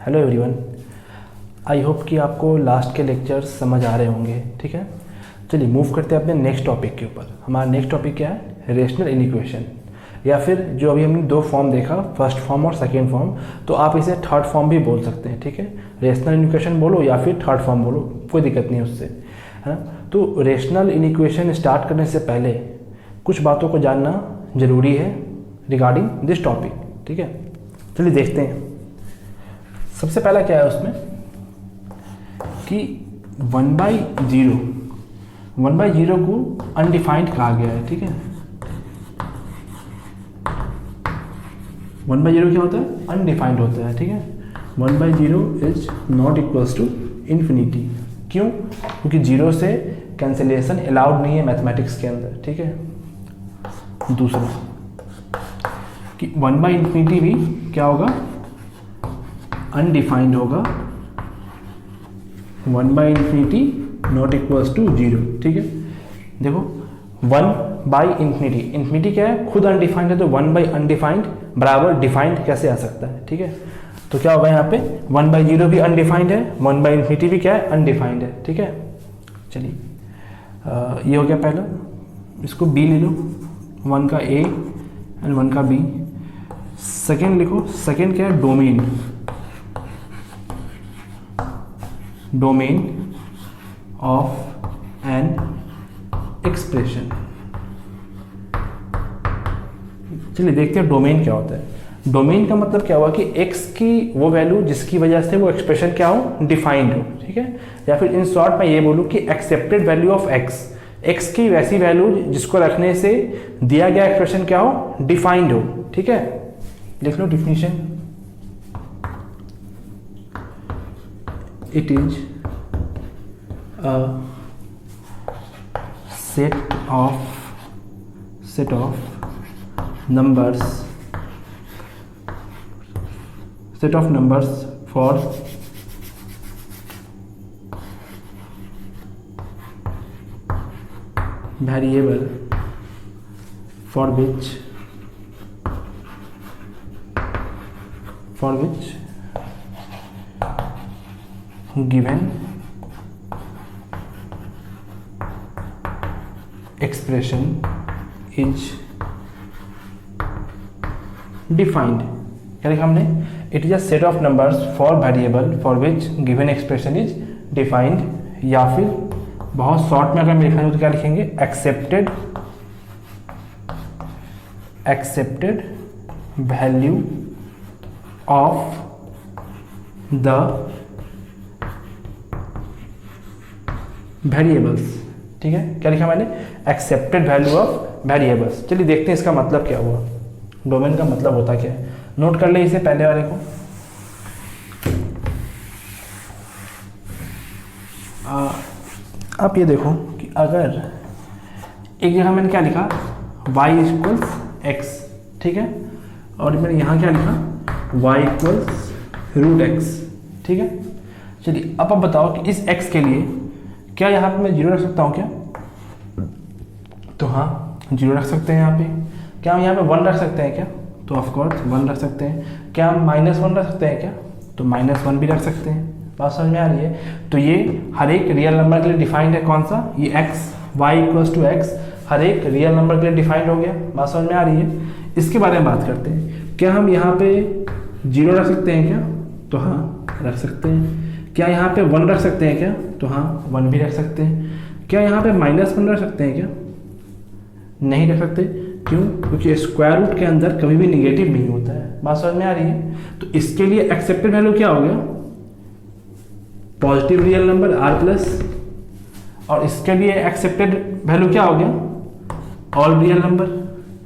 Hello everyone, I hope कि आपको last के लेक्चर्स समझ आ रहे होंगे। ठीक है, चलिए मूव करते हैं अपने नेक्स्ट टॉपिक के ऊपर। हमारा नेक्स्ट टॉपिक क्या है? रेशनल इनिक्वेशन, या फिर जो अभी हमने दो फॉर्म देखा, फर्स्ट फॉर्म और सेकेंड फॉर्म, तो आप इसे थर्ड फॉर्म भी बोल सकते हैं। ठीक है, रेशनल इनिक्वेशन बोलो या फिर थर्ड फॉर्म बोलो, कोई दिक्कत नहीं है उससे, है ना। तो रेशनल इनिक्वेशन स्टार्ट करने से पहले कुछ बातों को जानना ज़रूरी है रिगार्डिंग दिस टॉपिक। ठीक है, चलिए देखते हैं। सबसे पहला क्या है उसमें कि 1/0 को अनडिफाइंड कहा गया है। ठीक है, 1/0 क्या होता है? अनडिफाइंड होता है। ठीक है, 1/0 is not equals to infinity. क्यों? क्योंकि 0 से कैंसिलेशन अलाउड नहीं है मैथमेटिक्स के अंदर। ठीक है, दूसरा कि 1/∞ भी क्या होगा? अनडिफाइंड होगा। 1/∞ नॉट इक्वल्स टू 0। ठीक है, देखो 1/∞, इन्फिनिटी क्या है? खुद अनडिफाइंड है, तो 1/अनडिफाइंड बराबर डिफाइंड कैसे आ सकता है? ठीक है, तो क्या होगा यहाँ पे? 1/0 भी अनडिफाइंड है, 1/∞ भी क्या है? अनडिफाइंड है। ठीक है, चलिए ये हो गया पहला। इसको बी ले लो, 1 का ए एंड 1 का बी। सेकेंड लिखो, सेकेंड क्या है? Domain of an expression. चलिए देखते हैं डोमेन क्या होता है। डोमेन का मतलब क्या हुआ कि x की वो वैल्यू जिसकी वजह से वो एक्सप्रेशन क्या हो? डिफाइंड हो। ठीक है, या फिर इन शॉर्ट मैं ये बोलूँ कि एक्सेप्टेड वैल्यू ऑफ x की वैसी वैल्यू जिसको रखने से दिया गया एक्सप्रेशन क्या हो? डिफाइंड हो। ठीक है, लिख लो definition. It is a set of numbers for variable for which given expression is defined। क्या लिखा हमने? It is a set of numbers for variable for which given expression is defined, या फिर बहुत शॉर्ट में अगर हम लिखना हो तो क्या लिखेंगे? Accepted value of the variables. ठीक है, क्या लिखा मैंने? Accepted value of variables. चलिए देखते हैं इसका मतलब क्या हुआ, डोमेन का मतलब होता क्या है। नोट कर ले इसे पहले वाले को। आप ये देखो कि अगर एक जगह मैंने क्या लिखा? y equals x। ठीक है, और मैंने यहाँ क्या लिखा? y equals √x। ठीक है, चलिए अब आप बताओ कि इस x के लिए क्या यहाँ पे मैं 0 रख सकता हूँ क्या? तो हाँ, 0 रख सकते हैं यहाँ पे। क्या हम यहाँ पे 1 रख सकते हैं क्या? तो ऑफकोर्स 1 रख सकते हैं। क्या हम -1 रख सकते हैं क्या? तो -1 भी रख सकते हैं। बात समझ में आ रही है? तो ये हर एक रियल नंबर के लिए डिफाइंड है। कौन सा? ये x, y equals to x हर एक रियल नंबर के लिए डिफाइंड हो गया। बात समझ में आ रही है? इसके बारे में बात करते हैं। क्या हम यहाँ पे 0 रख सकते हैं क्या? तो हाँ, रख सकते हैं। क्या यहाँ पे 1 रख सकते हैं क्या? तो हाँ, 1 भी रख सकते हैं। क्या यहाँ पे -1 रख सकते हैं क्या? नहीं रख सकते। क्यों? क्योंकि स्क्वायर रूट के अंदर कभी भी निगेटिव नहीं होता है। बात समझ में आ रही है? तो इसके लिए एक्सेप्टेड वैल्यू क्या हो गया? पॉजिटिव रियल नंबर r+, और इसके लिए एक्सेप्टेड वैल्यू क्या हो गया? All real number.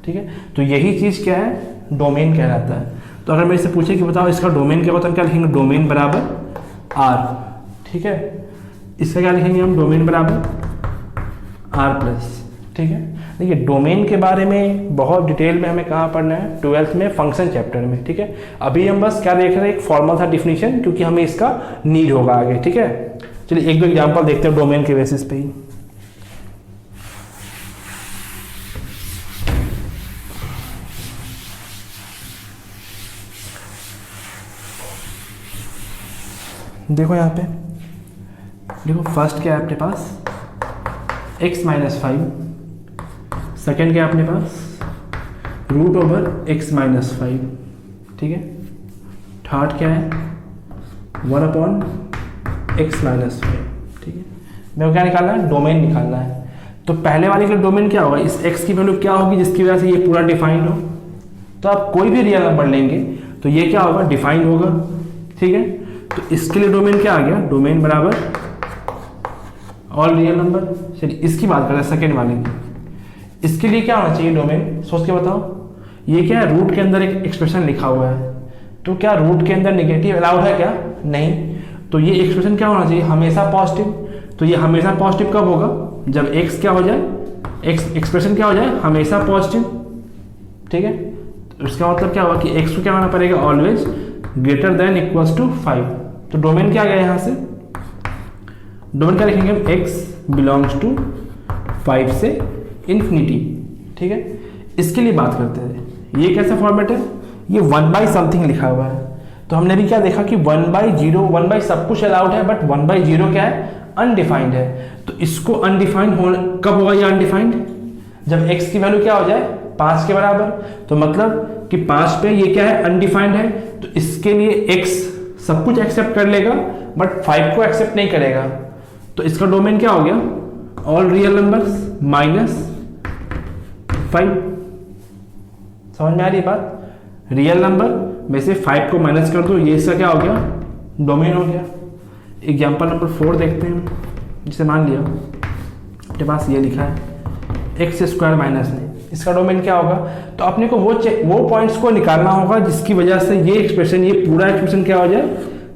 ठीक है, तो यही चीज़ क्या है? डोमेन कहलाता है। तो अगर मेरे से पूछे कि बताओ इसका डोमेन क्या होता है, क्या लिखेंगे? डोमेन बराबर r। ठीक है, इसका क्या लिखेंगे हम? डोमेन बराबर r+। ठीक है, देखिए डोमेन के बारे में बहुत डिटेल में हमें कहाँ पढ़ना है? 12th में फंक्शन चैप्टर में। ठीक है, अभी हम बस क्या देख रहे हैं? एक फॉर्मल था डिफिनीशन, क्योंकि हमें इसका नीड होगा आगे। ठीक है, चलिए एक दो एग्जांपल देखते हैं डोमेन के बेसिस पे ही। देखो यहाँ पे, देखो फर्स्ट क्या है अपने पास x माइनस 5, सेकेंड क्या है अपने पास रूट ओवर x माइनस 5, ठीक है। थर्ड क्या है 1 अपॉन x माइनस 5, ठीक है। मेरे को क्या निकालना है, डोमेन निकालना है। तो पहले वाले के डोमेन क्या होगा, इस x की वैल्यू क्या होगी जिसकी वजह से ये पूरा डिफाइंड हो। तो आप कोई भी रियल नंबर लेंगे तो ये क्या होगा, डिफाइंड होगा, ठीक है। तो इसके लिए डोमेन क्या आ गया, डोमेन बराबर ऑल रियल नंबर। चलिए इसकी बात करें सेकेंड वाले की। इसके लिए क्या होना चाहिए डोमेन, सोच के बताओ। ये क्या है, रूट के अंदर एक एक्सप्रेशन लिखा हुआ है, तो क्या रूट के अंदर नेगेटिव अलाउड है क्या, नहीं। तो ये एक्सप्रेशन क्या होना चाहिए, हमेशा पॉजिटिव। तो ये हमेशा पॉजिटिव कब होगा, जब x क्या हो जाए, x एक्सप्रेशन क्या हो जाए, हमेशा पॉजिटिव, ठीक है। तो इसका मतलब क्या होगा कि x को क्या होना पड़ेगा, always greater than equals to 5। तो डोमेन क्या गया यहाँ से, डोमेन क्या लिखेंगे हम, x बिलोंग्स टू 5 से इन्फिनिटी, ठीक है। इसके लिए बात करते हैं, ये कैसा फॉर्मेट है, ये 1 बाई समथिंग लिखा हुआ है। तो हमने भी क्या देखा कि 1 बाई 0, 1 बाई सब कुछ अलाउड है, बट 1 बाई 0 क्या है, अनडिफाइंड है। तो इसको अनडिफाइंड कब होगा ये अनडिफाइंड, जब x की वैल्यू क्या हो जाए 5 के बराबर। तो मतलब कि 5 पे ये क्या है, अनडिफाइंड है। तो इसके लिए x सब कुछ एक्सेप्ट कर लेगा बट 5 को एक्सेप्ट नहीं करेगा। तो इसका डोमेन क्या हो गया, ऑल रियल नंबर्स माइनस 5। समझ में आ रही बात, रियल नंबर में से 5 को माइनस कर दो, ये इसका क्या हो गया, डोमेन हो गया। एग्जाम्पल नंबर 4 देखते हैं। जिसे मान लिया अपने पास ये लिखा है एक्स स्क्वायर माइनस नहीं, इसका डोमेन क्या होगा। तो अपने को वो पॉइंट्स को निकालना होगा जिसकी वजह से ये एक्सप्रेशन, ये पूरा एक्सप्रेशन क्या हो जाए,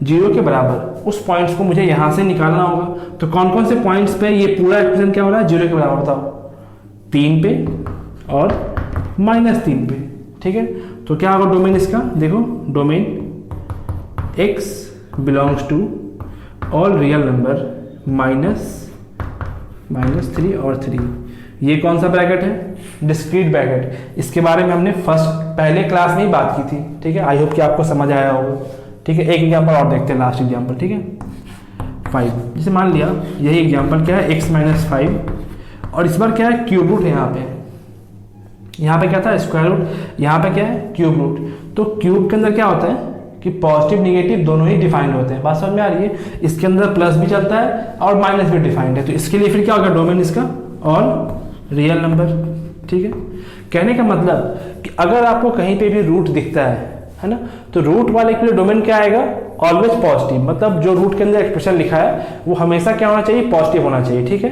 0 के बराबर। उस पॉइंट्स को मुझे यहाँ से निकालना होगा। तो कौन कौन से पॉइंट्स पे ये पूरा एक्सप्रेशन क्या हो रहा है, 0 के बराबर, बताओ। 3 पे और -3 पे, ठीक है। तो क्या होगा डोमेन इसका, देखो domain x belongs to all real number -3 और 3। ये कौन सा ब्रैकेट है, डिस्क्रीट ब्रैकेट। इसके बारे में हमने पहले क्लास में ही बात की थी, ठीक है। आई होप कि आपको समझ आया होगा, ठीक है। एक एग्जांपल और देखते हैं, लास्ट एग्जांपल, ठीक है। 5, जैसे मान लिया यही एग्जांपल क्या है, x माइनस 5, और इस बार क्या है, क्यूब रूट है। यहाँ पे क्या था, स्क्वायर रूट, यहाँ पे क्या है, क्यूब रूट। तो क्यूब के अंदर क्या होता है कि पॉजिटिव निगेटिव दोनों ही डिफाइंड होते हैं, बात समझ में आ रही है। इसके अंदर प्लस भी चलता है और माइनस भी डिफाइंड है। तो इसके लिए फिर क्या होगा डोमेन इसका, ऑल रियल नंबर, ठीक है। कहने का मतलब कि अगर आपको कहीं पे भी रूट दिखता है ना, तो रूट वाले के लिए डोमेन क्या आएगा, ऑलवेज पॉजिटिव। मतलब जो रूट के अंदर एक्सप्रेशन लिखा है वो हमेशा क्या होना चाहिए, पॉजिटिव होना चाहिए, ठीक है।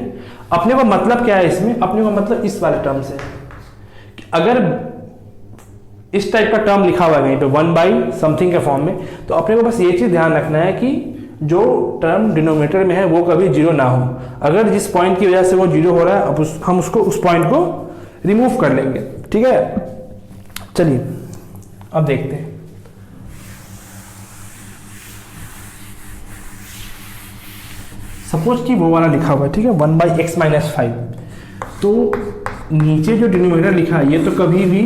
अपने को मतलब क्या है इसमें, अपने को मतलब इस वाले टर्म से, अगर इस टाइप का टर्म लिखा हुआ है कहीं पे 1 बाई समथिंग के फॉर्म में, तो अपने को बस ये चीज ध्यान रखना है कि जो टर्म डिनोमिनेटर में है वो कभी 0 ना हो। अगर जिस पॉइंट की वजह से वो 0 हो रहा है, अब हम उसको उस पॉइंट को रिमूव कर लेंगे, ठीक है। चलिए अब देखते हैं। सपोज कि वो वाला लिखा हुआ है, ठीक है, 1 बाई एक्स माइनस 5। तो नीचे जो डिनोमिनेटर लिखा है ये तो कभी भी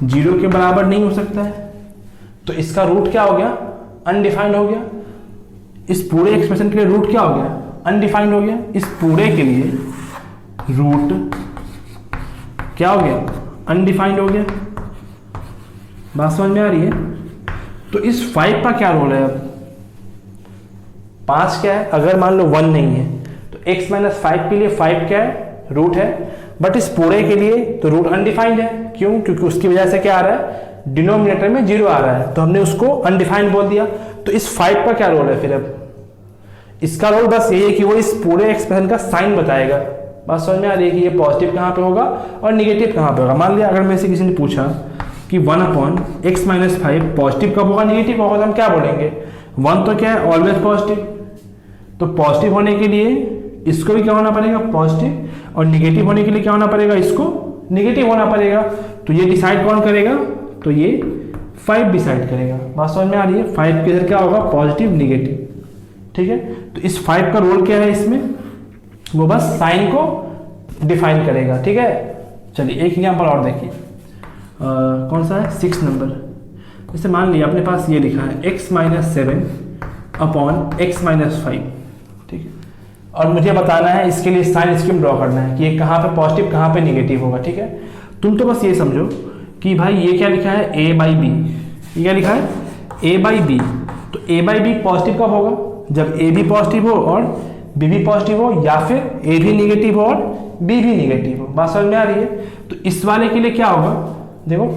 0 के बराबर नहीं हो सकता है। तो इसका रूट क्या हो गया, अनडिफाइंड हो गया। इस पूरे एक्सप्रेशन के लिए रूट क्या हो गया, अनडिफाइंड हो गया। इस पूरे के लिए रूट क्या हो गया, अनडिफाइंड हो गया। बात समझ में आ रही है। तो इस 5 का क्या रोल है, अब 5 क्या है, अगर मान लो 1 नहीं है तो x माइनस 5 के लिए 5 क्या है, रूट है। बट इस पूरे के लिए तो रूट अनडिफाइंड है, क्यों, क्योंकि उसकी वजह से क्या आ रहा है, डिनोमिनेटर में 0 आ रहा है, तो हमने उसको अनडिफाइंड बोल दिया। तो इस 5 का क्या रोल है फिर, अब इसका रोल बस यही है कि वो इस पूरे एक्सप्रेशन का साइन बताएगा। बात समझ में आ रही है कि ये पॉजिटिव कहाँ पे होगा और निगेटिव कहाँ पे होगा। मान लिया अगर मेरे से किसी ने पूछा कि 1 अपॉन एक्स माइनस 5 पॉजिटिव कब होगा, निगेटिव होगा, तो हम क्या बोलेंगे, 1 तो क्या है, ऑलवेज पॉजिटिव। तो पॉजिटिव होने के लिए इसको भी क्या होना पड़ेगा, पॉजिटिव, और निगेटिव होने के लिए क्या होना पड़ेगा, इसको निगेटिव होना पड़ेगा। तो ये डिसाइड कौन करेगा, तो ये 5 डिसाइड करेगा। बात समझ में आ रही है। 5 के इधर क्या होगा, पॉजिटिव निगेटिव, ठीक है। तो इस 5 का रोल क्या है इसमें, वो बस साइन को डिफाइन करेगा, ठीक है। चलिए एक एग्जांपल और देखिए, कौन सा है, 6 नंबर। जैसे मान लिया अपने पास ये लिखा है x minus 7 upon x minus 5, ठीक है। और मुझे बताना है इसके लिए साइन स्कीम ड्रॉ करना है कि ये कहाँ पे पॉजिटिव कहाँ पे निगेटिव होगा, ठीक है। तुम तो बस ये समझो कि भाई ये क्या लिखा है a बाई बी, ये क्या लिखा है a बाई बी, तो a बाई बी पॉजिटिव कब होगा, जब a भी पॉजिटिव हो और b भी पॉजिटिव हो, या फिर a भी निगेटिव हो और b भी निगेटिव हो। बात समझ में आ रही है। तो इस वाले के लिए क्या होगा, देखो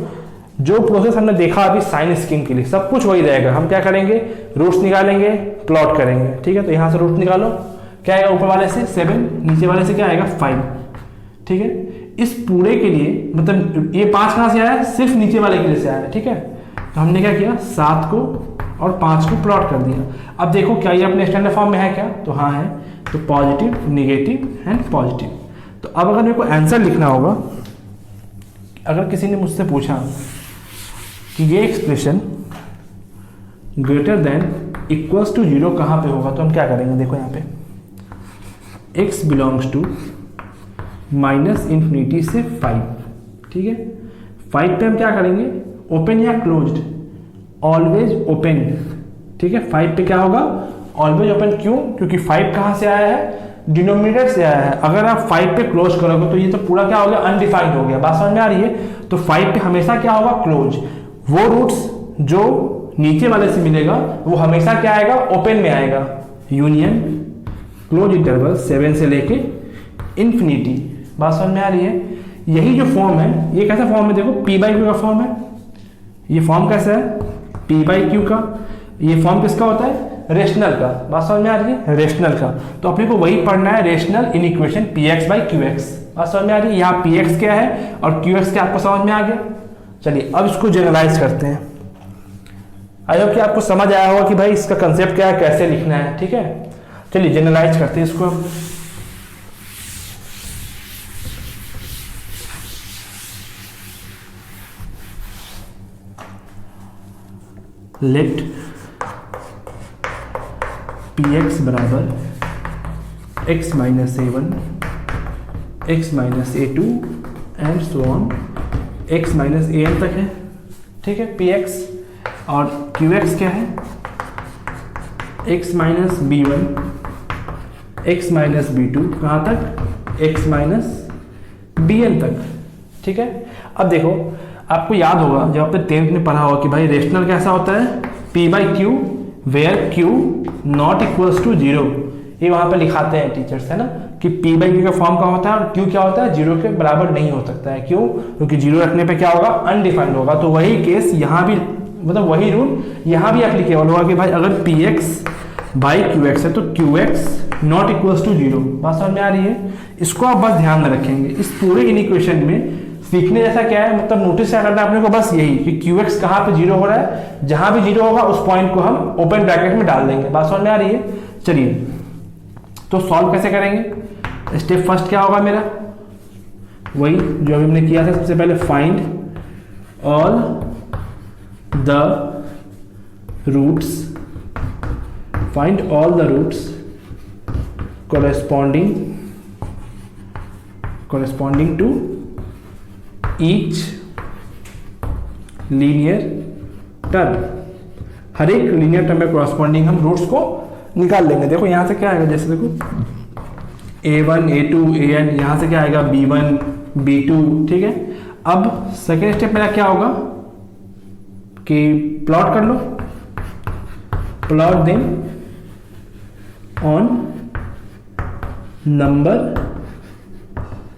जो प्रोसेस हमने देखा अभी साइन स्कीम के लिए सब कुछ वही रहेगा। हम क्या करेंगे, रूट्स निकालेंगे, प्लॉट करेंगे, ठीक है। तो यहाँ से रूट निकालो, क्या आएगा ऊपर वाले से 7, नीचे वाले से क्या आएगा 5, ठीक है। इस पूरे के लिए मतलब ये 5 कहाँ से आया है, सिर्फ नीचे वाले के लिए से आया है, ठीक है। तो हमने क्या किया 7 को और 5 को प्लॉट कर दिया। अब देखो क्या ये अपने स्टैंडर्ड फॉर्म में है क्या, तो हाँ है। तो पॉजिटिव निगेटिव एंड पॉजिटिव। तो अब अगर मेरे को आंसर लिखना होगा, अगर किसी ने मुझसे पूछा कि ये expression greater than equals to 0 कहाँ पे होगा, तो हम क्या करेंगे, देखो यहाँ पे x belongs to minus infinity से 5, ठीक है। 5 पे हम क्या करेंगे, ओपन या क्लोज्ड, ऑलवेज ओपन, ठीक है। 5 पे क्या होगा, ऑलवेज ओपन। क्यों, क्योंकि 5 कहाँ से आया है, डिनोमिनेटर से आया है। अगर आप 5 पे क्लोज करोगे तो ये तो पूरा क्या हो गया, अनडिफाइंड हो गया। बात समझ में आ रही है। तो 5 पे हमेशा क्या होगा, क्लोज। वो रूट्स जो नीचे वाले से मिलेगा वो हमेशा क्या आएगा, ओपन में आएगा। यूनियन क्लोज इंटरवल 7 से लेके इन्फिनिटी। बात समझ में आ रही है। यही जो फॉर्म है, ये कैसा फॉर्म है, देखो पी बाई क्यू का फॉर्म है। ये फॉर्म कैसा है, पी बाई क्यू का। ये फॉर्म किसका होता है, रेशनल का। बात समझ में आ रही है, रेशनल का। तो अपने को वही पढ़ना है, rational in equation P X by Q x. बात समझ में आ रही है। यहाँ पी एक्स क्या है और क्यू एक्स क्या आपको समझ में आ गया। चलिए अब इसको जनरलाइज करते हैं। आई होप कि आपको समझ आया होगा कि भाई इसका कंसेप्ट क्या है, कैसे लिखना है, ठीक है। चलिए जनरलाइज करते हैं इसको। लेट पी एक्स बराबर x minus A1, x minus A2 and so on x minus AN तक है, ठीक है। पी एक्स और क्यू एक्स क्या है, x minus B1, x minus B2 कहाँ तक, एक्स माइनस BN तक, ठीक है। अब देखो आपको याद होगा जब आपने 10th में पढ़ा होगा कि भाई रेशनल कैसा होता है, P by Q where Q not equals to 0। ये वहाँ पे लिखाते हैं टीचर्स, है ना, कि P बाई क्यू का फॉर्म क्या होता है और Q क्या होता है, 0 के बराबर नहीं हो सकता है। क्यों, क्योंकि 0 रखने पे क्या होगा, अनडिफाइंड होगा। तो वही केस यहाँ भी, मतलब वही रूल यहाँ भी एप्लीकेबल होगा कि भाई अगर P X by Q X है तो Q X not equals to 0। बात समझ में आ रही है। इसको आप बस ध्यान में रखेंगे। इस पूरे इक्वेशन में सीखने जैसा क्या है, मतलब नोटिस क्या करना है अपने को, बस यही कि क्यू एक्स कहाँ पे 0 हो रहा है, जहां भी 0 होगा उस पॉइंट को हम ओपन ब्रैकेट में डाल देंगे। बात समझ में आ रही है। चलिए तो सॉल्व कैसे करेंगे। स्टेप फर्स्ट क्या होगा मेरा, वही जो अभी हमने किया था। सबसे पहले find all the roots, find all the roots corresponding to each linear term. हर एक लीनियर टर्म में कॉरस्पॉन्डिंग हम रूट्स को निकाल लेंगे। देखो यहाँ से क्या आएगा, जैसे देखो A1 A2 AN, यहाँ से क्या आएगा B1 B2, ठीक है। अब सेकेंड स्टेप मेरा क्या होगा कि प्लॉट कर लो, plot them on number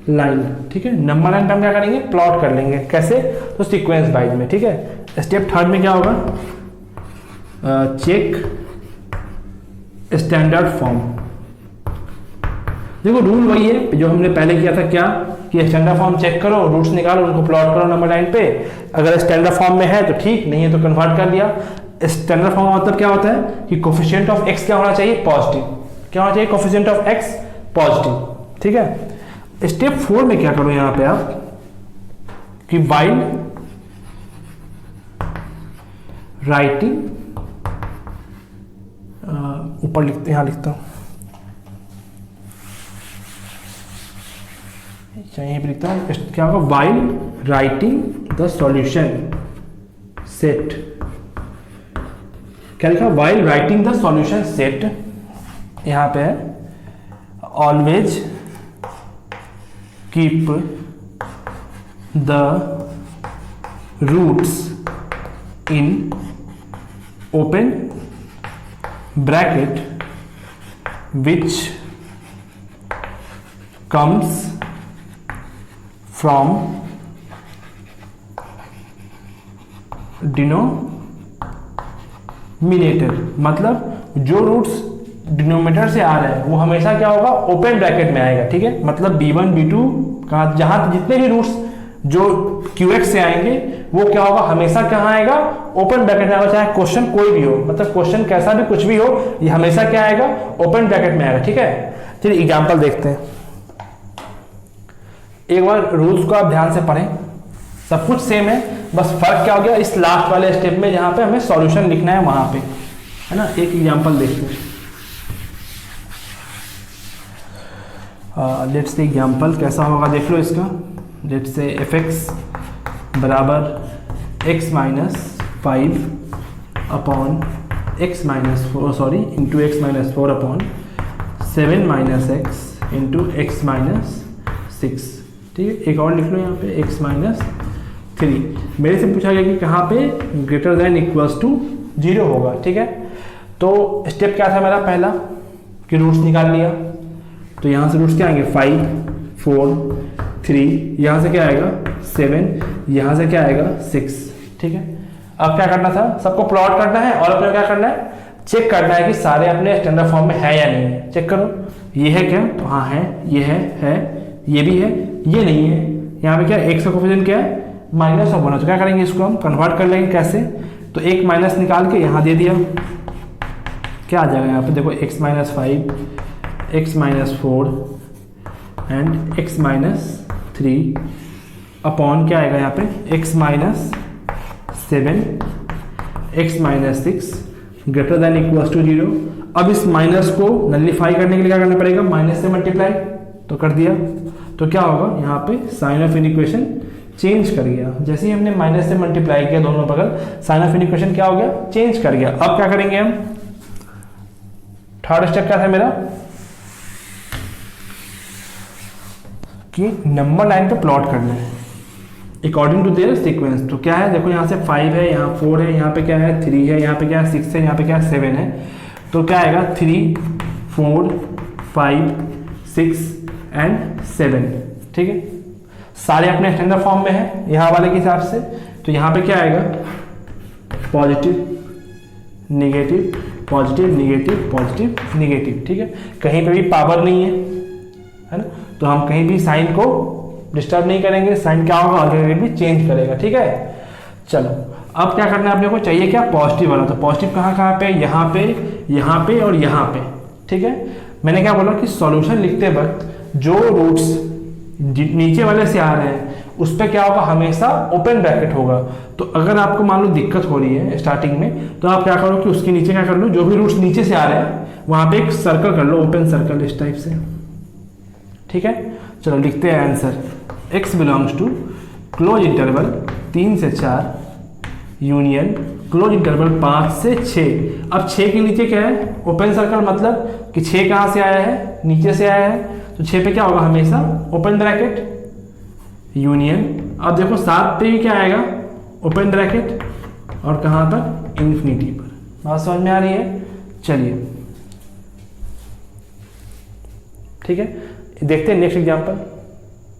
line, ठीक है। नंबर लाइन पे हम क्या करेंगे, प्लॉट कर लेंगे। कैसे, तो सीक्वेंस वाइज में, ठीक है। स्टेप थर्ड में क्या होगा, चेक स्टैंडर्ड फॉर्म। देखो रूल वही है जो हमने पहले किया था, क्या कि स्टैंडर्ड फॉर्म चेक करो, रूट्स निकालो, उनको प्लॉट करो नंबर लाइन पे। अगर स्टैंडर्ड फॉर्म में है तो ठीक, नहीं है तो कन्वर्ट कर लिया। स्टैंडर्ड फॉर्म का मतलब क्या होता है कि कोफिशिएंट ऑफ एक्स क्या होना चाहिए, पॉजिटिव। क्या होना चाहिए, कोफिशिएंट ऑफ एक्स पॉजिटिव, ठीक है। स्टेप 4 में क्या करो यहां पे आप कि वाइल राइटिंग, ऊपर लिखते, यहां लिखता हूं, यहीं पे लिखता हूं, क्या होगा, while writing the solution set क्या लिखा, while writing the solution set, यहाँ पे है always keep the roots in open bracket which comes from denominator, मतलब जो रूट्स डिनोमिनेटर से आ रहे हैं वो हमेशा क्या होगा, ओपन ब्रैकेट में आएगा। ठीक है, मतलब b1 b2 का जहां जितने भी रूट्स जो qx से आएंगे वो क्या होगा, हमेशा कहाँ आएगा, ओपन ब्रैकेट में आएगा, चाहे क्वेश्चन कोई भी हो, मतलब क्वेश्चन कैसा भी कुछ भी हो, ये हमेशा क्या आएगा, ओपन ब्रैकेट में आएगा। ठीक है, चलिए एग्जाम्पल देखते हैं। एक बार रूल्स को आप ध्यान से पढ़ें, सब कुछ सेम है, बस फर्क क्या हो गया इस लास्ट वाले स्टेप में जहां पे हमें सॉल्यूशन लिखना है वहां पे, है ना। एक एग्जांपल देखते हैं। लेट्स से एग्जांपल कैसा होगा देख लो इसका। लेट्स से fx बराबर x minus 5 upon x minus 4 sorry into x minus 4 upon 7 minus x into x minus 6। ठीक है, एक और लिख लो यहाँ पे x माइनस 3। मेरे से पूछा गया कि कहाँ पे ग्रेटर देन इक्वल्स टू 0 होगा। ठीक है, तो स्टेप क्या था मेरा पहला कि रूट्स निकाल लिया, तो यहाँ से रूट्स क्या आएंगे 5 4 3, यहाँ से क्या आएगा 7, यहाँ से क्या आएगा 6। ठीक है, अब क्या करना था, सबको प्लॉट करना है और अपने क्या करना है, चेक करना है कि सारे अपने स्टैंडर्ड फॉर्म में है या नहीं है। चेक करो, ये है क्या, तो हाँ है, ये है, ये भी है, ये नहीं है। यहाँ पे क्या x का कोफिशिएंट क्या है -1, तो क्या करेंगे इसको हम कन्वर्ट कर लेंगे कैसे, तो एक माइनस निकाल के यहाँ दे दिया, क्या आ जाएगा यहाँ पे देखो x minus 5 x minus 4 and x minus 3 upon क्या आएगा यहाँ पे x minus 7 x minus 6 greater than equals to 0। अब इस माइनस को नलिफाई करने के लिए क्या करना पड़ेगा, माइनस से मल्टीप्लाई, तो कर दिया, तो क्या होगा यहाँ पे साइन ऑफ इक्वेशन चेंज कर गया। जैसे ही हमने माइनस से मल्टीप्लाई किया दोनों बगल, साइन ऑफ इक्वेशन क्या हो गया, चेंज कर गया। अब क्या करेंगे हम, थर्ड स्टेप क्या था मेरा कि नंबर लाइन पे प्लॉट करना है अकॉर्डिंग टू देयर सीक्वेंस। तो क्या है देखो, यहाँ से 5 है, यहाँ 4 है, यहाँ पे क्या है 3 है, यहाँ पे क्या है 6 है, यहाँ पे क्या है 7 है, तो क्या आएगा 3 4 5 6 एंड 7। ठीक है, सारे अपने स्टैंडर्ड फॉर्म में है यहाँ वाले के हिसाब से। तो यहाँ पे क्या आएगा positive negative positive negative positive negative. ठीक है, कहीं पे भी पावर नहीं है ना, तो हम कहीं भी साइन को डिस्टर्ब नहीं करेंगे, साइन क्या होगा ऑलरेडी चेंज करेगा। ठीक है, चलो अब क्या करना है अपने को, चाहिए क्या पॉजिटिव वाला, तो पॉजिटिव कहाँ कहाँ पे, यहाँ पे, यहाँ पे और यहाँ पे। ठीक है, मैंने क्या बोला कि सॉल्यूशन लिखते वक्त जो रूट्स नीचे वाले से आ रहे हैं उस पर क्या होगा, हमेशा ओपन ब्रैकेट होगा। तो अगर आपको मान लो दिक्कत हो रही है स्टार्टिंग में, तो आप क्या करो कि उसके नीचे क्या कर लो, जो भी रूट्स नीचे से आ रहे हैं वहां पे एक सर्कल कर लो, ओपन सर्कल इस टाइप से। ठीक है, चलो लिखते हैं answer, x belongs to close interval 3 से 4 यूनियन क्लोज इंटरवल 5 से 6। अब 6 के नीचे क्या है, ओपन सर्कल, मतलब कि 6 कहाँ से आया है, नीचे से आया है, तो 6 पे क्या होगा हमेशा ओपन ब्रैकेट यूनियन। अब देखो 7 पे भी क्या आएगा, ओपन ब्रैकेट, और कहाँ पर, इन्फिनिटी पर। बात समझ में आ रही है, चलिए ठीक है, देखते हैं नेक्स्ट एग्जांपल।